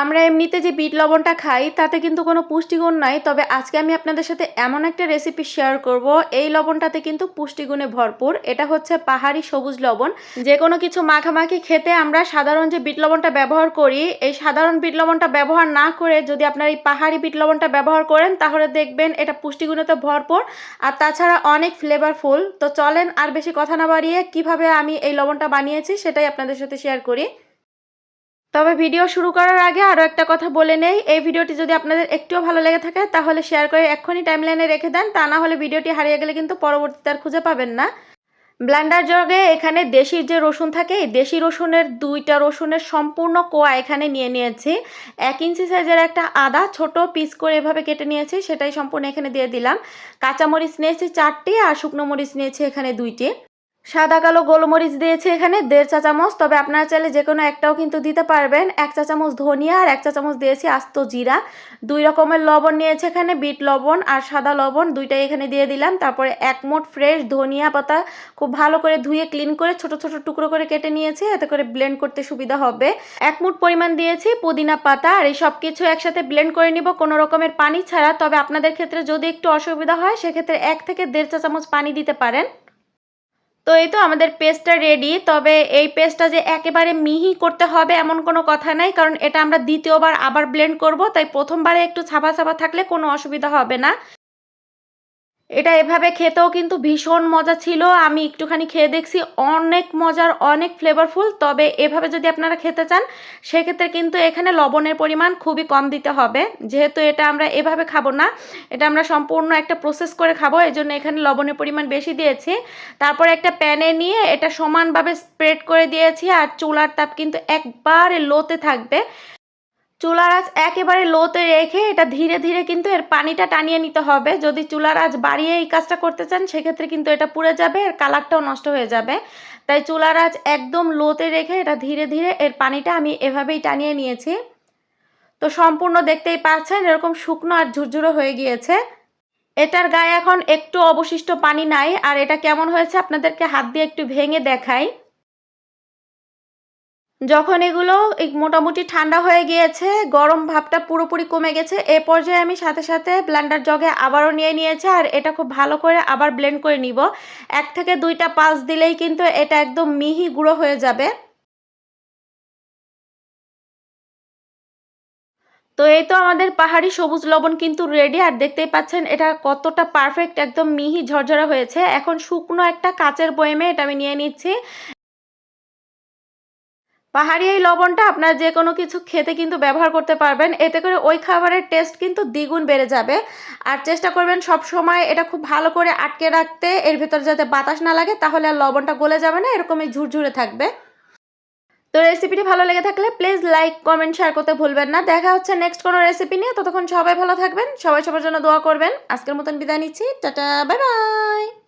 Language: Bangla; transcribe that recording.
আমরা এমনিতে যে বিট লবণটা খাই তাতে কিন্তু কোনো পুষ্টিগুণ নাই, তবে আজকে আমি আপনাদের সাথে এমন একটা রেসিপি শেয়ার করব এই লবণটাতে কিন্তু পুষ্টিগুণে ভরপুর। এটা হচ্ছে পাহাড়ি সবুজ লবণ। যে কোনো কিছু মাখামাখি খেতে আমরা সাধারণ যে বিট লবণটা ব্যবহার করি, এই সাধারণ বিট লবণটা ব্যবহার না করে যদি আপনারা এই পাহাড়ি বিট লবণটা ব্যবহার করেন তাহলে দেখবেন এটা পুষ্টিগুণেতে ভরপুর আর তাছাড়া অনেক ফ্লেভারফুল। তো চলেন আর বেশি কথা না বাড়িয়ে কিভাবে আমি এই লবণটা বানিয়েছি সেটাই আপনাদের সাথে শেয়ার করি। তবে ভিডিও শুরু করার আগে আরও একটা কথা বলে নেই, এই ভিডিওটি যদি আপনাদের একটুও ভালো লেগে থাকে তাহলে শেয়ার করে এক্ষুনি টাইমলাইনে রেখে দেন, তা না হলে ভিডিওটি হারিয়ে গেলে কিন্তু পরবর্তীতে আর খুঁজে পাবেন না। ব্লেন্ডার জগে এখানে দেশি যে রসুন থাকে, এই দেশি রসুনের 2টা রসুনের সম্পূর্ণ কোয়া এখানে নিয়ে নিয়েছি। 1 ইঞ্চি সাইজের একটা আদা ছোট পিস করে এভাবে কেটে নিয়েছি, সেটাই সম্পূর্ণ এখানে দিয়ে দিলাম। কাঁচামরিচ নিয়েছি 4টি আর শুকনো মরিচ নিয়েছি এখানে 2টি। সাদা কালো গোলমরিচ দিয়েছি এখানে 1.5 চা চামচ, তবে আপনারা চাইলে যে কোনো একটাও কিন্তু দিতে পারবেন। 1 চা চামচ ধনিয়া আর 1 চা চামচ দিয়েছি আস্ত জিরা। 2 রকমের লবণ নিয়েছি এখানে, বিট লবণ আর সাদা লবণ দুইটাই এখানে দিয়ে দিলাম। তারপরে 1 মুঠ ফ্রেশ ধনিয়া পাতা খুব ভালো করে ধুয়ে ক্লিন করে ছোট ছোট টুকরো করে কেটে নিয়েছি, এতে করে ব্লেন্ড করতে সুবিধা হবে। 1 মুঠ পরিমাণ দিয়েছি পুদিনা পাতা, আর এই সব কিছু একসাথে ব্লেন্ড করে নিব কোনো রকমের পানি ছাড়া। তবে আপনাদের ক্ষেত্রে যদি একটু অসুবিধা হয় সেক্ষেত্রে 1 থেকে 1.5 চা চামচ পানি দিতে পারেন। তো এই তো আমাদের পেস্টটা রেডি। তবে এই পেস্টটা যে একেবারে মিহি করতে হবে এমন কোনো কথা নাই, কারণ এটা আমরা দ্বিতীয়বার আবার ব্লেন্ড করব, তাই প্রথমবারে একটু ছাপা ছাপা থাকলে কোনো অসুবিধা হবে না। এটা এভাবে খেতেও কিন্তু ভীষণ মজা ছিল। আমি একটুখানি খেয়ে দেখছি, অনেক মজার, অনেক ফ্লেভারফুল। তবে এভাবে যদি আপনারা খেতে চান সেক্ষেত্রে কিন্তু এখানে লবণের পরিমাণ খুবই কম দিতে হবে, যেহেতু এটা আমরা এভাবে খাবো না, এটা আমরা সম্পূর্ণ একটা প্রসেস করে খাবো, এই জন্য এখানে লবণের পরিমাণ বেশি দিয়েছি। তারপর একটা প্যানে নিয়ে এটা সমানভাবে স্প্রেড করে দিয়েছি, আর চুলার তাপ কিন্তু একবারে লোতে থাকবে। চুলার আঁচ একেবারে লোতে রেখে এটা ধীরে ধীরে কিন্তু এর পানিটা টানিয়ে নিতে হবে। যদি চুলার আঁচ বাড়িয়ে এই কাজটা করতে চান সেক্ষেত্রে কিন্তু এটা পুড়ে যাবে, এর কালারটাও নষ্ট হয়ে যাবে। তাই চুলার আঁচ একদম লোতে রেখে এটা ধীরে ধীরে এর পানিটা আমি এভাবেই টানিয়ে নিয়েছি। তো সম্পূর্ণ দেখতেই পাচ্ছেন এরকম শুকনো আর ঝুরঝুরো হয়ে গিয়েছে। এটার গায়ে এখন একটু অবশিষ্ট পানি নাই। আর এটা কেমন হয়েছে আপনাদেরকে হাত দিয়ে একটু ভেঙে দেখাই। যখন এগুলো মোটামুটি ঠান্ডা হয়ে গিয়েছে, গরম ভাবটা পুরোপুরি কমে গেছে, এ পর্যায়ে আমি সাথে সাথে ব্লেন্ডার জগে আবারও নিয়ে নিয়েছি, আর এটা খুব ভালো করে আবার ব্লেন্ড করে নিব। 1 থেকে 2টা পালস দিলেই কিন্তু এটা একদম মিহি গুঁড়ো হয়ে যাবে। তো এই তো আমাদের পাহাড়ি সবুজ লবণ কিন্তু রেডি, আর দেখতেই পাচ্ছেন এটা কতটা পারফেক্ট, একদম মিহি ঝরঝরা হয়েছে। এখন শুকনো একটা কাচের বয়ামে এটা আমি নিয়ে নিচ্ছি। পাহাড়ি এই লবণটা আপনারা যে কোনো কিছু খেতে কিন্তু ব্যবহার করতে পারবেন, এতে করে ওই খাবারের টেস্ট কিন্তু দ্বিগুণ বেড়ে যাবে। আর চেষ্টা করবেন সব সময় এটা খুব ভালো করে আটকে রাখতে, এর ভেতরে যাতে বাতাস না লাগে, তাহলে আর লবণটা গলে যাবে না, এরকমই ঝুরঝুরে থাকবে। তো রেসিপিটি ভালো লেগে থাকলে প্লিজ লাইক কমেন্ট শেয়ার করতে ভুলবেন না। দেখা হচ্ছে নেক্সট কোনো রেসিপি নিয়ে, ততক্ষণ সবাই ভালো থাকবেন, সবাই সবার জন্য দোয়া করবেন। আজকের মতন বিদায় নিচ্ছি, টাটা, বাই বাই।